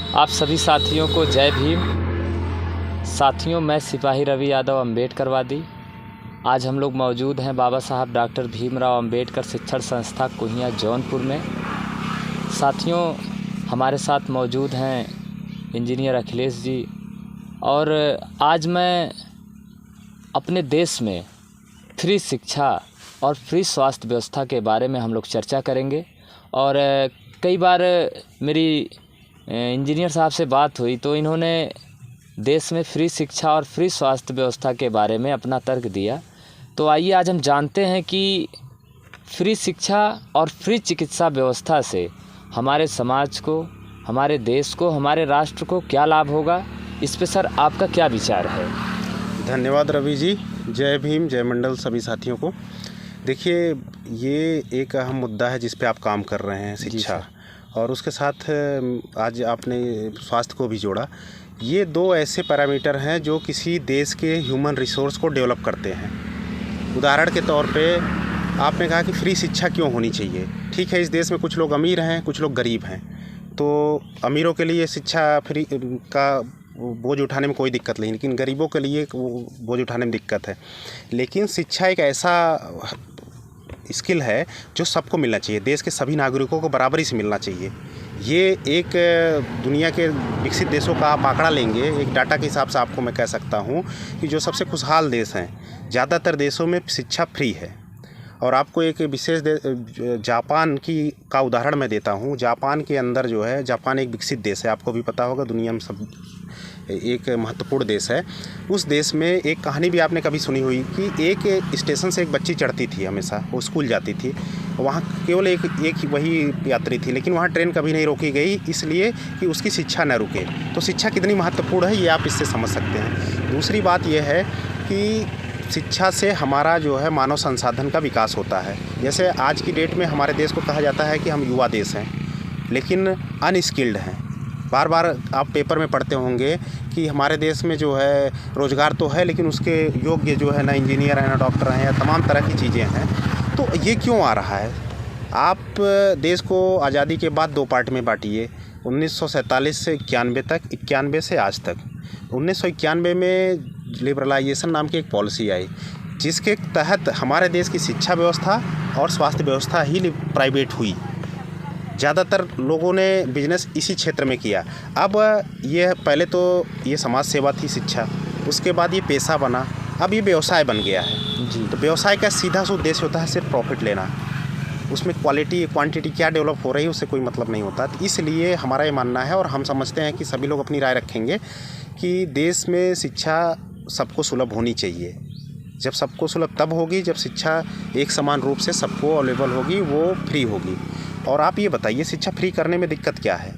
आप सभी साथियों को जय भीम। साथियों, मैं सिपाही रवि यादव अम्बेडकरवादी। आज हम लोग मौजूद हैं बाबा साहब डॉक्टर भीमराव अम्बेडकर शिक्षण संस्था कुहिया जौनपुर में। साथियों, हमारे साथ मौजूद हैं इंजीनियर अखिलेश जी। और आज मैं अपने देश में फ्री शिक्षा और फ्री स्वास्थ्य व्यवस्था के बारे में हम लोग चर्चा करेंगे। और कई बार मेरी इंजीनियर साहब से बात हुई तो इन्होंने देश में फ्री शिक्षा और फ्री स्वास्थ्य व्यवस्था के बारे में अपना तर्क दिया। तो आइए आज हम जानते हैं कि फ्री शिक्षा और फ्री चिकित्सा व्यवस्था से हमारे समाज को, हमारे देश को, हमारे राष्ट्र को क्या लाभ होगा। इस पे सर आपका क्या विचार है? धन्यवाद रवि जी। जय भीम, जय मंडल सभी साथियों को। देखिए, ये एक अहम मुद्दा है जिस पे आप काम कर रहे हैं, शिक्षा, और उसके साथ आज आपने स्वास्थ्य को भी जोड़ा। ये दो ऐसे पैरामीटर हैं जो किसी देश के ह्यूमन रिसोर्स को डेवलप करते हैं। उदाहरण के तौर पे आपने कहा कि फ्री शिक्षा क्यों होनी चाहिए। ठीक है, इस देश में कुछ लोग अमीर हैं, कुछ लोग गरीब हैं, तो अमीरों के लिए शिक्षा फ्री का बोझ उठाने में कोई दिक्कत नहीं, लेकिन गरीबों के लिए बोझ उठाने में दिक्कत है। लेकिन शिक्षा एक ऐसा स्किल है जो सबको मिलना चाहिए, देश के सभी नागरिकों को बराबरी से मिलना चाहिए। ये एक दुनिया के विकसित देशों का आप आंकड़ा लेंगे, एक डाटा के हिसाब से आपको मैं कह सकता हूँ कि जो सबसे खुशहाल देश हैं, ज़्यादातर देशों में शिक्षा फ्री है। और आपको एक विशेष जापान का उदाहरण मैं देता हूँ। जापान के अंदर जो है, जापान एक विकसित देश है, आपको भी पता होगा, दुनिया में सब एक महत्वपूर्ण देश है। उस देश में एक कहानी भी आपने कभी सुनी हुई कि एक स्टेशन से एक बच्ची चढ़ती थी, हमेशा वो स्कूल जाती थी, वहाँ केवल एक ही वही यात्री थी, लेकिन वहाँ ट्रेन कभी नहीं रोकी गई, इसलिए कि उसकी शिक्षा न रुके। तो शिक्षा कितनी महत्वपूर्ण है ये आप इससे समझ सकते हैं। दूसरी बात यह है कि शिक्षा से हमारा जो है मानव संसाधन का विकास होता है। जैसे आज की डेट में हमारे देश को कहा जाता है कि हम युवा देश हैं, लेकिन अनस्किल्ड हैं। बार बार आप पेपर में पढ़ते होंगे कि हमारे देश में जो है रोज़गार तो है, लेकिन उसके योग्य जो है ना इंजीनियर हैं, ना डॉक्टर हैं, या तमाम तरह की चीज़ें हैं। तो ये क्यों आ रहा है? आप देश को आज़ादी के बाद दो पार्ट में बांटिए, 1947 से 91 तक, 91 से आज तक। 1991 में लिबरलाइजेशन नाम की एक पॉलिसी आई, जिसके तहत हमारे देश की शिक्षा व्यवस्था और स्वास्थ्य व्यवस्था ही प्राइवेट हुई। ज़्यादातर लोगों ने बिजनेस इसी क्षेत्र में किया। अब ये पहले तो ये समाज सेवा थी शिक्षा, उसके बाद ये पेशा बना, अब ये व्यवसाय बन गया है जी। तो व्यवसाय का सीधा सा उद्देश्य होता है सिर्फ प्रॉफिट लेना, उसमें क्वालिटी क्वांटिटी क्या डेवलप हो रही है उससे कोई मतलब नहीं होता। तो इसलिए हमारा ये मानना है, और हम समझते हैं कि सभी लोग अपनी राय रखेंगे, कि देश में शिक्षा सबको सुलभ होनी चाहिए। जब सबको सुलभ तब होगी जब शिक्षा एक समान रूप से सबको अवेलेबल होगी, वो फ्री होगी। और आप ये बताइए, शिक्षा फ्री करने में दिक्कत क्या है?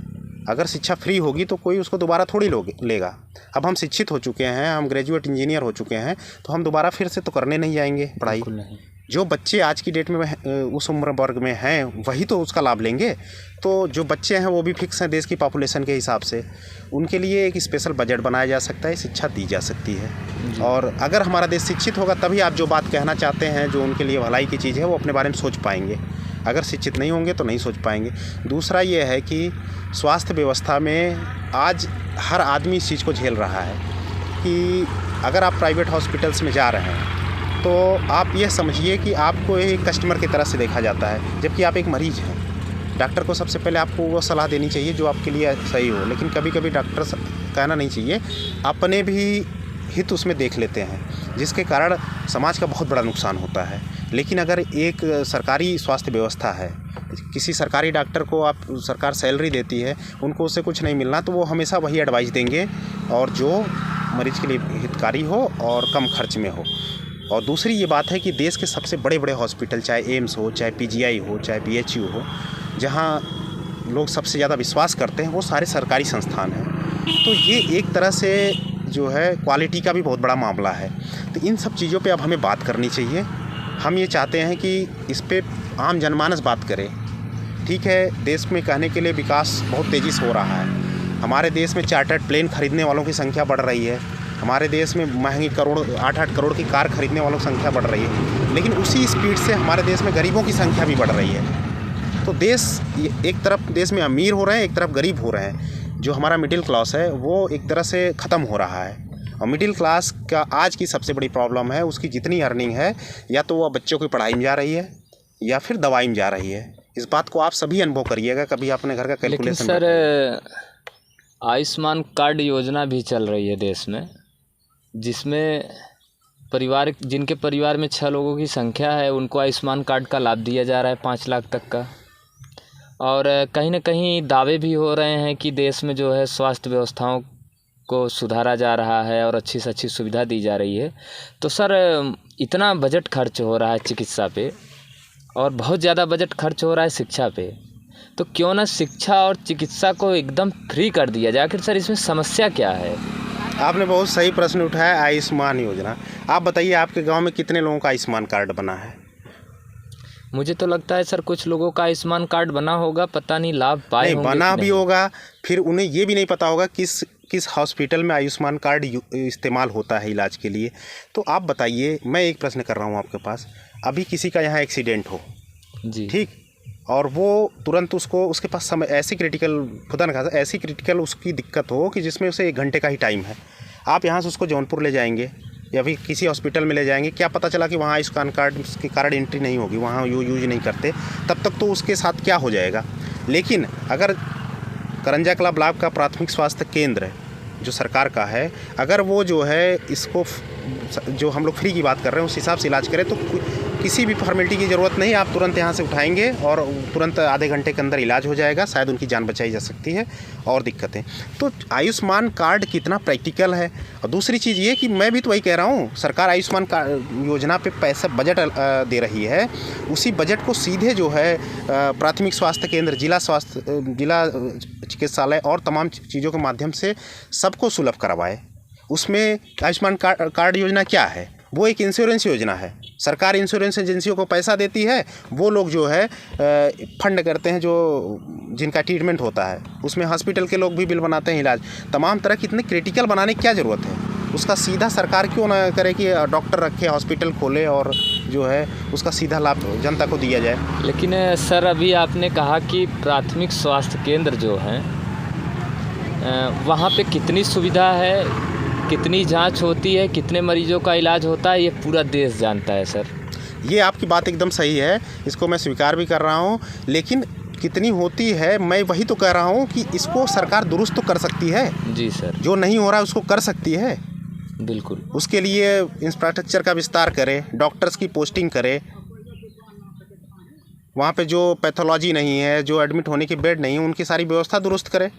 अगर शिक्षा फ्री होगी तो कोई उसको दोबारा थोड़ी लेगा। अब हम शिक्षित हो चुके हैं, हम ग्रेजुएट इंजीनियर हो चुके हैं, तो हम दोबारा फिर से तो करने नहीं जाएंगे पढ़ाई। जो बच्चे आज की डेट में उस उम्र वर्ग में हैं वही तो उसका लाभ लेंगे। तो जो बच्चे हैं वो भी फिक्स हैं देश की पॉपुलेशन के हिसाब से, उनके लिए एक स्पेशल बजट बनाया जा सकता है, शिक्षा दी जा सकती है। और अगर हमारा देश शिक्षित होगा तभी आप जो बात कहना चाहते हैं, जो उनके लिए भलाई की चीज़ है, वो अपने बारे में सोच पाएंगे। अगर शिक्षित नहीं होंगे तो नहीं सोच पाएंगे। दूसरा ये है कि स्वास्थ्य व्यवस्था में आज हर आदमी इस चीज़ को झेल रहा है कि अगर आप प्राइवेट हॉस्पिटल्स में जा रहे हैं तो आप ये समझिए कि आपको एक कस्टमर की तरह से देखा जाता है, जबकि आप एक मरीज़ हैं। डॉक्टर को सबसे पहले आपको वो सलाह देनी चाहिए जो आपके लिए सही हो, लेकिन कभी कभी डॉक्टर कहना नहीं चाहिए, अपने भी हित उसमें देख लेते हैं, जिसके कारण समाज का बहुत बड़ा नुकसान होता है। लेकिन अगर एक सरकारी स्वास्थ्य व्यवस्था है, किसी सरकारी डॉक्टर को आप सरकार सैलरी देती है, उनको उससे कुछ नहीं मिलना, तो वो हमेशा वही एडवाइस देंगे और जो मरीज़ के लिए हितकारी हो और कम खर्च में हो। और दूसरी ये बात है कि देश के सबसे बड़े बड़े हॉस्पिटल, चाहे एम्स हो, चाहे पीजीआई हो, चाहे बीएचयू हो, जहाँ लोग सबसे ज़्यादा विश्वास करते हैं, वो सारे सरकारी संस्थान हैं। तो ये एक तरह से जो है क्वालिटी का भी बहुत बड़ा मामला है। तो इन सब चीज़ों पे अब हमें बात करनी चाहिए। हम ये चाहते हैं कि इस पे आम जनमानस बात करे। ठीक है, देश में कहने के लिए विकास बहुत तेज़ी से हो रहा है। हमारे देश में चार्टर्ड प्लेन खरीदने वालों की संख्या बढ़ रही है, हमारे देश में महंगी 8-8 करोड़ की कार खरीदने वालों की संख्या बढ़ रही है, लेकिन उसी स्पीड से हमारे देश में गरीबों की संख्या भी बढ़ रही है। तो देश एक तरफ देश में अमीर हो रहे हैं, एक तरफ गरीब हो रहे हैं। जो हमारा मिडिल क्लास है वो एक तरह से ख़त्म हो रहा है। और मिडिल क्लास का आज की सबसे बड़ी प्रॉब्लम है, उसकी जितनी अर्निंग है या तो वह बच्चों की पढ़ाई में जा रही है या फिर दवाई में जा रही है। इस बात को आप सभी अनुभव करिएगा, कभी अपने घर का कैलकुलेशन। लेकिन सर आयुष्मान कार्ड योजना भी चल रही है देश में, जिसमें जिनके परिवार में 6 लोगों की संख्या है उनको आयुष्मान कार्ड का लाभ दिया जा रहा है 5 लाख तक का। और कहीं ना कहीं दावे भी हो रहे हैं कि देश में जो है स्वास्थ्य व्यवस्थाओं को सुधारा जा रहा है और अच्छी से अच्छी सुविधा दी जा रही है। तो सर इतना बजट खर्च हो रहा है चिकित्सा पे और बहुत ज़्यादा बजट खर्च हो रहा है शिक्षा पे, तो क्यों ना शिक्षा और चिकित्सा को एकदम फ्री कर दिया जाए। आखिर सर इसमें समस्या क्या है? आपने बहुत सही प्रश्न उठाया। आयुष्मान योजना, आप बताइए आपके गांव में कितने लोगों का आयुष्मान कार्ड बना है? मुझे तो लगता है सर कुछ लोगों का आयुष्मान कार्ड बना होगा, पता नहीं लाभ पाए होंगे। बना भी होगा, फिर उन्हें ये भी नहीं पता होगा किस हॉस्पिटल में आयुष्मान कार्ड इस्तेमाल होता है इलाज के लिए। तो आप बताइए, मैं एक प्रश्न कर रहा हूँ आपके पास, अभी किसी का यहाँ एक्सीडेंट हो जी, ठीक, और वो तुरंत उसके पास समय ऐसी क्रिटिकल, खुदा न खास्ता ऐसी क्रिटिकल उसकी दिक्कत हो कि जिसमें उसे 1 घंटे का ही टाइम है, आप यहाँ से उसको जौनपुर ले जाएंगे या फिर किसी हॉस्पिटल में ले जाएंगे, क्या पता चला कि वहाँ आयुष्मान कार्ड की कार्ड एंट्री नहीं होगी, वहाँ यूज नहीं करते, तब तक तो उसके साथ क्या हो जाएगा। लेकिन अगर करंजा कला ब्लॉक का प्राथमिक स्वास्थ्य केंद्र जो सरकार का है, अगर वो जो है इसको जो हम लोग फ्री की बात कर रहे हैं उस हिसाब से इलाज करें तो किसी भी फॉर्मेलिटी की ज़रूरत नहीं, आप तुरंत यहाँ से उठाएंगे और तुरंत आधे घंटे के अंदर इलाज हो जाएगा, शायद उनकी जान बचाई जा सकती है। और दिक्कतें तो आयुष्मान कार्ड कितना प्रैक्टिकल है। और दूसरी चीज़ ये कि मैं भी तो वही कह रहा हूँ, सरकार आयुष्मान योजना पे पैसा बजट दे रही है, उसी बजट को सीधे जो है प्राथमिक स्वास्थ्य केंद्र, जिला चिकित्सालय और तमाम चीज़ों के माध्यम से सबको सुलभ करवाए। उसमें आयुष्मान कार्ड योजना क्या है? वो एक इंश्योरेंस योजना है। सरकार इंश्योरेंस एजेंसियों को पैसा देती है, वो लोग जो है फंड करते हैं जो जिनका ट्रीटमेंट होता है, उसमें हॉस्पिटल के लोग भी बिल बनाते हैं, इलाज तमाम तरह की। इतने क्रिटिकल बनाने की क्या ज़रूरत है? उसका सीधा सरकार क्यों ना करे कि डॉक्टर रखे, हॉस्पिटल खोले और जो है उसका सीधा लाभ जनता को दिया जाए। लेकिन सर अभी आपने कहा कि प्राथमिक स्वास्थ्य केंद्र जो हैं वहाँ पे कितनी सुविधा है, कितनी जांच होती है, कितने मरीजों का इलाज होता है, ये पूरा देश जानता है सर। ये आपकी बात एकदम सही है, इसको मैं स्वीकार भी कर रहा हूँ, लेकिन कितनी होती है मैं वही तो कह रहा हूँ कि इसको सरकार दुरुस्त तो कर सकती है। जी सर, जो नहीं हो रहा है उसको कर सकती है, बिल्कुल। उसके लिए इंफ्रास्ट्रक्चर का विस्तार करे, डॉक्टर्स की पोस्टिंग करे, वहाँ पे जो पैथोलॉजी नहीं है, जो एडमिट होने की बेड नहीं है, उनकी सारी व्यवस्था दुरुस्त करे।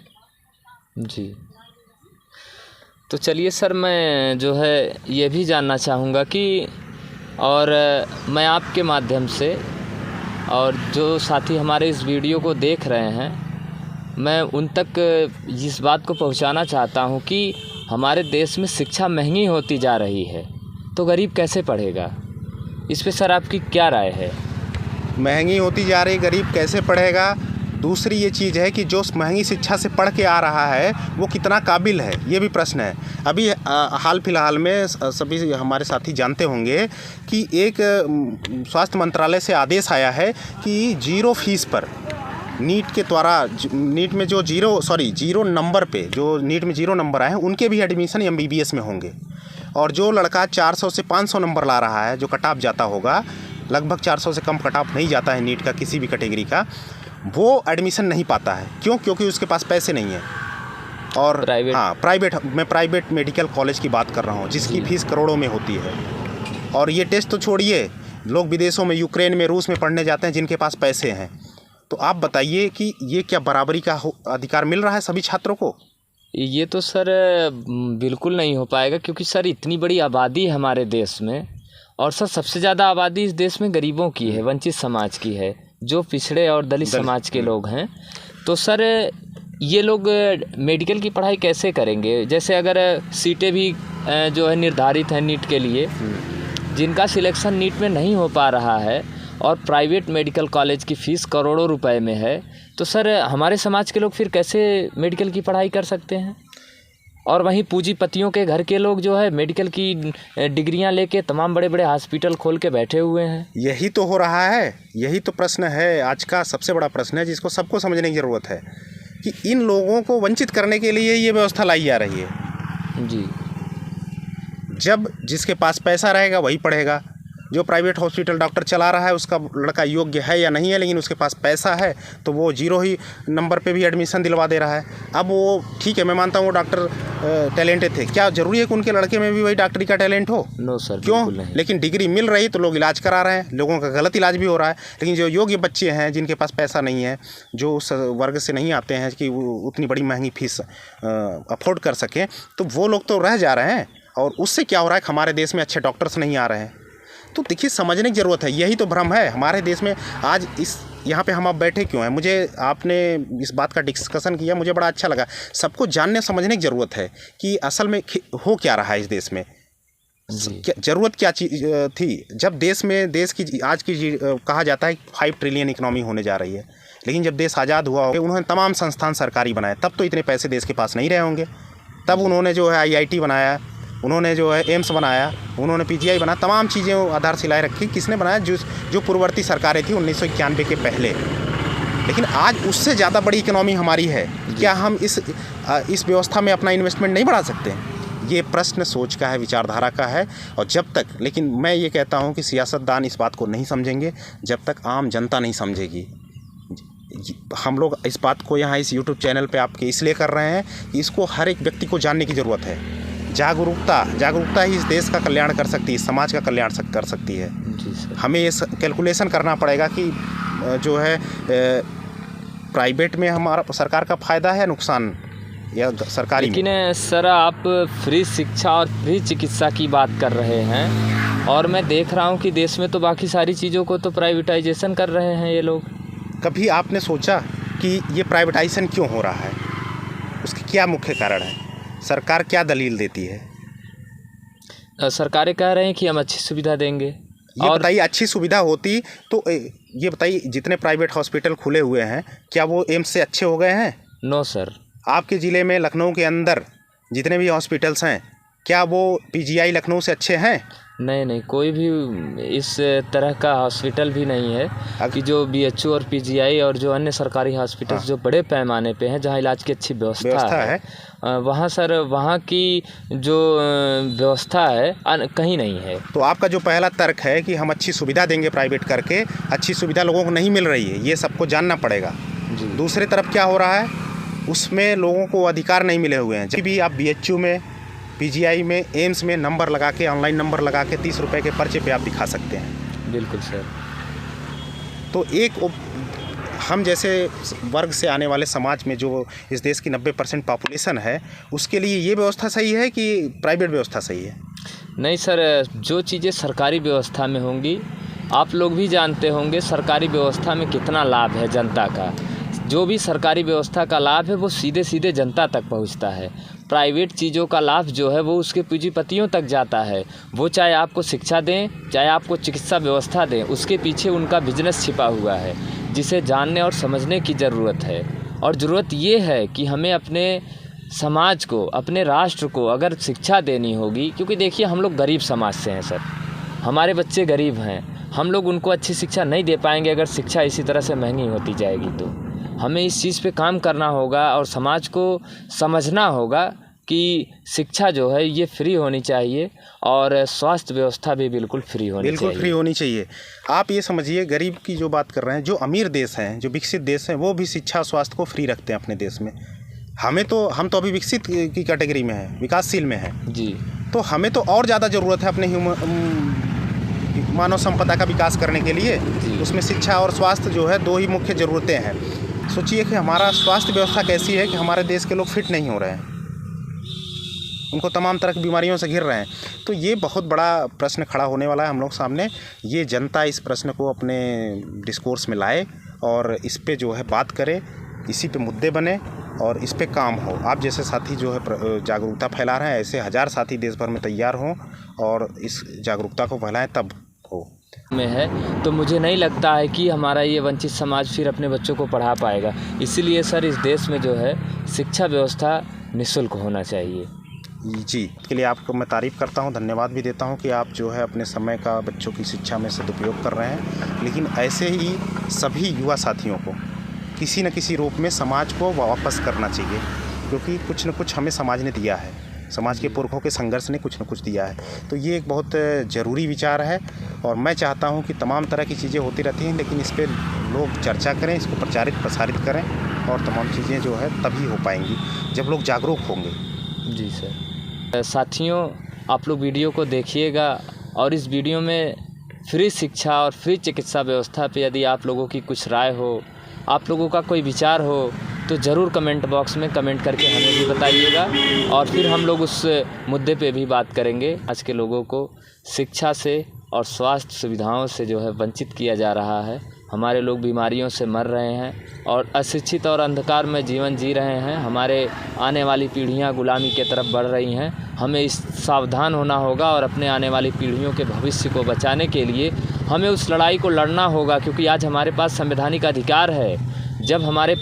जी, तो चलिए सर, मैं जो है ये भी जानना चाहूँगा कि और मैं आपके माध्यम से और जो साथी हमारे इस वीडियो को देख रहे हैं, मैं उन तक इस बात को पहुंचाना चाहता हूं कि हमारे देश में शिक्षा महंगी होती जा रही है, तो गरीब कैसे पढ़ेगा? इस पे सर आपकी क्या राय है? महंगी होती जा रही, गरीब कैसे पढ़ेगा? दूसरी ये चीज़ है कि जो महंगी शिक्षा से पढ़ के आ रहा है वो कितना काबिल है, ये भी प्रश्न है। अभी हाल फिलहाल में सभी हमारे साथी जानते होंगे कि एक स्वास्थ्य मंत्रालय से आदेश आया है कि 0 फीस पर नीट के द्वारा, नीट में जो जीरो नंबर पे, जो नीट में 0 नंबर आए हैं उनके भी एडमिशन MBBS में होंगे। और जो लड़का 400 से 500 नंबर ला रहा है, जो कट ऑफ जाता होगा, लगभग 400 से कम कट ऑफ नहीं जाता है नीट का किसी भी कैटेगरी का, वो एडमिशन नहीं पाता है। क्यों? क्योंकि उसके पास पैसे नहीं है। और मैं प्राइवेट मेडिकल कॉलेज की बात कर रहा हूँ जिसकी फ़ीस करोड़ों में होती है। और ये टेस्ट तो छोड़िए, लोग विदेशों में, यूक्रेन में, रूस में पढ़ने जाते हैं जिनके पास पैसे हैं। तो आप बताइए कि ये क्या बराबरी का अधिकार मिल रहा है सभी छात्रों को? ये तो सर बिल्कुल नहीं हो पाएगा, क्योंकि सर इतनी बड़ी आबादी है हमारे देश में, और सर सबसे ज़्यादा आबादी इस देश में गरीबों की है, वंचित समाज की है, जो पिछड़े और दलित समाज के लोग हैं। तो सर ये लोग मेडिकल की पढ़ाई कैसे करेंगे? जैसे अगर सीटें भी जो है निर्धारित हैं नीट के लिए, जिनका सिलेक्शन नीट में नहीं हो पा रहा है और प्राइवेट मेडिकल कॉलेज की फ़ीस करोड़ों रुपए में है, तो सर हमारे समाज के लोग फिर कैसे मेडिकल की पढ़ाई कर सकते हैं? और वहीं पूंजीपतियों के घर के लोग जो है मेडिकल की डिग्रियां लेके तमाम बड़े बड़े हॉस्पिटल खोल के बैठे हुए हैं। यही तो हो रहा है, यही तो प्रश्न है, आज का सबसे बड़ा प्रश्न है जिसको सबको समझने की ज़रूरत है। कि इन लोगों को वंचित करने के लिए ये व्यवस्था लाई जा रही है। जी। जब जिसके पास पैसा रहेगा वही पढ़ेगा। जो प्राइवेट हॉस्पिटल डॉक्टर चला रहा है उसका लड़का योग्य है या नहीं है, लेकिन उसके पास पैसा है तो वो 0 ही नंबर पे भी एडमिशन दिलवा दे रहा है। अब वो ठीक है, मैं मानता हूँ वो डॉक्टर टैलेंटेड थे, क्या ज़रूरी है कि उनके लड़के में भी वही डॉक्टरी का टैलेंट हो? नो सर, क्यों? बिल्कुल नहीं। लेकिन डिग्री मिल रही तो लोग इलाज करा रहे हैं, लोगों का गलत इलाज भी हो रहा है। लेकिन जो योग्य बच्चे हैं जिनके पास पैसा नहीं है, जो उस वर्ग से नहीं आते हैं कि वो उतनी बड़ी महंगी फीस अफोर्ड कर सकें, तो वो लोग तो रह जा रहे हैं। और उससे क्या हो रहा है कि हमारे देश में अच्छे डॉक्टर्स नहीं आ रहे हैं। तो देखिए, समझने की ज़रूरत है। यही तो भ्रम है हमारे देश में। आज इस यहाँ पे हम अब बैठे क्यों हैं? मुझे आपने इस बात का डिस्कशन किया, मुझे बड़ा अच्छा लगा। सबको जानने समझने की ज़रूरत है कि असल में हो क्या रहा है इस देश में, ज़रूरत क्या चीज़ थी। जब देश की आज की कहा जाता है 5 ट्रिलियन इकनॉमी होने जा रही है, लेकिन जब देश आज़ाद हुआ हो उन्होंने तमाम संस्थान सरकारी बनाए, तब तो इतने पैसे देश के पास नहीं रहे होंगे। तब उन्होंने जो है IIT बनाया, उन्होंने जो है एम्स बनाया, उन्होंने PGI बनाया, तमाम चीज़ें आधारशिलाएँ रखी। किसने बनाया? जो पूर्ववर्ती सरकारें थी 1991 के पहले। लेकिन आज उससे ज़्यादा बड़ी इकनॉमी हमारी है। क्या हम इस व्यवस्था में अपना इन्वेस्टमेंट नहीं बढ़ा सकते? ये प्रश्न सोच का है, विचारधारा का है। और जब तक, लेकिन मैं ये कहता हूँ कि सियासतदान इस बात को नहीं समझेंगे जब तक आम जनता नहीं समझेगी। हम लोग इस बात को यहाँ इस YouTube चैनल पे आपके इसलिए कर रहे हैं कि इसको हर एक व्यक्ति को जानने की ज़रूरत है। जागरूकता ही इस देश का कल्याण कर सकती है, समाज का कल्याण कर सकती है। जी सर। हमें ये कैलकुलेशन करना पड़ेगा कि जो है प्राइवेट में हमारा सरकार का फ़ायदा है, नुकसान या सरकारी में। लेकिन सर, आप फ्री शिक्षा और फ्री चिकित्सा की बात कर रहे हैं, और मैं देख रहा हूँ कि देश में तो बाकी सारी चीज़ों को तो प्राइवेटाइजेशन कर रहे हैं ये लोग। कभी आपने सोचा कि ये प्राइवेटाइजेशन क्यों हो रहा है? उसके क्या मुख्य कारण है? सरकार क्या दलील देती है? सरकारें कह रहे हैं कि हम अच्छी सुविधा देंगे। ये बताइए, अच्छी सुविधा होती तो ये बताइए, जितने प्राइवेट हॉस्पिटल खुले हुए हैं क्या वो एम्स से अच्छे हो गए हैं? No sir. आपके ज़िले में, लखनऊ के अंदर जितने भी हॉस्पिटल्स हैं, क्या वो PGI लखनऊ से अच्छे हैं? नहीं, कोई भी इस तरह का हॉस्पिटल भी नहीं है कि जो BHO और PGI और जो अन्य सरकारी हॉस्पिटल जो बड़े पैमाने पे हैं, जहाँ इलाज की अच्छी व्यवस्था है, वहाँ सर, वहाँ की जो व्यवस्था है कहीं नहीं है। तो आपका जो पहला तर्क है कि हम अच्छी सुविधा देंगे प्राइवेट करके, अच्छी सुविधा लोगों को नहीं मिल रही है, ये सबको जानना पड़ेगा। दूसरी तरफ क्या हो रहा है, उसमें लोगों को अधिकार नहीं मिले हुए हैं। जब भी आप BHO में, PGI में, एम्स में नंबर लगा के, ऑनलाइन नंबर लगा के 30 रुपये के पर्चे पे आप दिखा सकते हैं। बिल्कुल सर। तो हम जैसे वर्ग से आने वाले समाज में जो इस देश की 90% पॉपुलेशन है, उसके लिए ये व्यवस्था सही है कि प्राइवेट व्यवस्था सही है? नहीं सर, जो चीज़ें सरकारी व्यवस्था में होंगी, आप लोग भी जानते होंगे सरकारी व्यवस्था में कितना लाभ है जनता का। जो भी सरकारी व्यवस्था का लाभ है वो सीधे सीधे जनता तक पहुंचता है। प्राइवेट चीज़ों का लाभ जो है वो उसके पूंजीपतियों तक जाता है। वो चाहे आपको शिक्षा दें, चाहे आपको चिकित्सा व्यवस्था दें, उसके पीछे उनका बिजनेस छिपा हुआ है, जिसे जानने और समझने की ज़रूरत है। और ज़रूरत ये है कि हमें अपने समाज को, अपने राष्ट्र को अगर शिक्षा देनी होगी, क्योंकि देखिए हम लोग गरीब समाज से हैं सर, हमारे बच्चे गरीब हैं, हम लोग उनको अच्छी शिक्षा नहीं दे पाएंगे अगर शिक्षा इसी तरह से महंगी होती जाएगी। तो हमें इस चीज़ पे काम करना होगा और समाज को समझना होगा कि शिक्षा जो है ये फ्री होनी चाहिए और स्वास्थ्य व्यवस्था भी बिल्कुल फ्री होनी चाहिए। आप ये समझिए, गरीब की जो बात कर रहे हैं, जो अमीर देश हैं, जो विकसित देश हैं, वो भी शिक्षा और स्वास्थ्य को फ्री रखते हैं अपने देश में। हम तो अभी विकसित की कैटेगरी में हैं, विकासशील में हैं जी। तो हमें तो और ज़्यादा ज़रूरत है अपने मानव संपदा का विकास करने के लिए। उसमें शिक्षा और स्वास्थ्य जो है, 2 ही मुख्य ज़रूरतें हैं। सोचिए कि हमारा स्वास्थ्य व्यवस्था कैसी है कि हमारे देश के लोग फिट नहीं हो रहे हैं, उनको तमाम तरह की बीमारियों से घिर रहे हैं। तो ये बहुत बड़ा प्रश्न खड़ा होने वाला है हम लोग सामने। ये जनता इस प्रश्न को अपने डिस्कोर्स में लाए और इस पे जो है बात करे, इसी पे मुद्दे बने और इस पे काम हो। आप जैसे साथी जो है जागरूकता फैला रहे हैं, ऐसे 1000 साथी देश भर में तैयार हों और इस जागरूकता को फैलाएं, तब हो में है। तो मुझे नहीं लगता है कि हमारा ये वंचित समाज फिर अपने बच्चों को पढ़ा पाएगा। इसीलिए सर इस देश में जो है शिक्षा व्यवस्था निःशुल्क होना चाहिए। जी, इसके लिए आपको मैं तारीफ़ करता हूँ, धन्यवाद भी देता हूँ कि आप जो है अपने समय का बच्चों की शिक्षा में सदुपयोग कर रहे हैं। लेकिन ऐसे ही सभी युवा साथियों को किसी न किसी रूप में समाज को वापस करना चाहिए, क्योंकि कुछ न कुछ हमें समाज ने दिया है, समाज के पुरखों के संघर्ष ने कुछ न कुछ दिया है। तो ये एक बहुत ज़रूरी विचार है और मैं चाहता हूँ कि तमाम तरह की चीज़ें होती रहती हैं, लेकिन इस पर लोग चर्चा करें, इसको प्रसारित करें और तमाम चीज़ें जो है तभी हो पाएंगी जब लोग जागरूक होंगे। जी सर। साथियों, आप लोग वीडियो को देखिएगा और इस वीडियो में फ्री शिक्षा और फ्री चिकित्सा व्यवस्था पे यदि आप लोगों की कुछ राय हो, आप लोगों का कोई विचार हो, तो ज़रूर कमेंट बॉक्स में कमेंट करके हमें भी बताइएगा और फिर हम लोग उस मुद्दे पे भी बात करेंगे। आज के लोगों को शिक्षा से और स्वास्थ्य सुविधाओं से जो है वंचित किया जा रहा है। हमारे लोग बीमारियों से मर रहे हैं और अशिक्षित और अंधकार में जीवन जी रहे हैं। हमारे आने वाली पीढ़ियां गुलामी की तरफ बढ़ रही हैं। हमें इस सावधान होना होगा और अपने आने वाली पीढ़ियों के भविष्य को बचाने के लिए हमें उस लड़ाई को लड़ना होगा, क्योंकि आज हमारे पास संवैधानिक अधिकार है। जब हमारे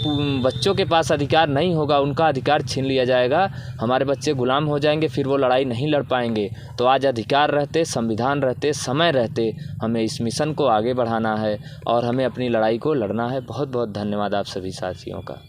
बच्चों के पास अधिकार नहीं होगा, उनका अधिकार छीन लिया जाएगा, हमारे बच्चे गुलाम हो जाएंगे, फिर वो लड़ाई नहीं लड़ पाएंगे। तो आज अधिकार रहते, संविधान रहते, समय रहते हमें इस मिशन को आगे बढ़ाना है और हमें अपनी लड़ाई को लड़ना है। बहुत बहुत धन्यवाद आप सभी साथियों का।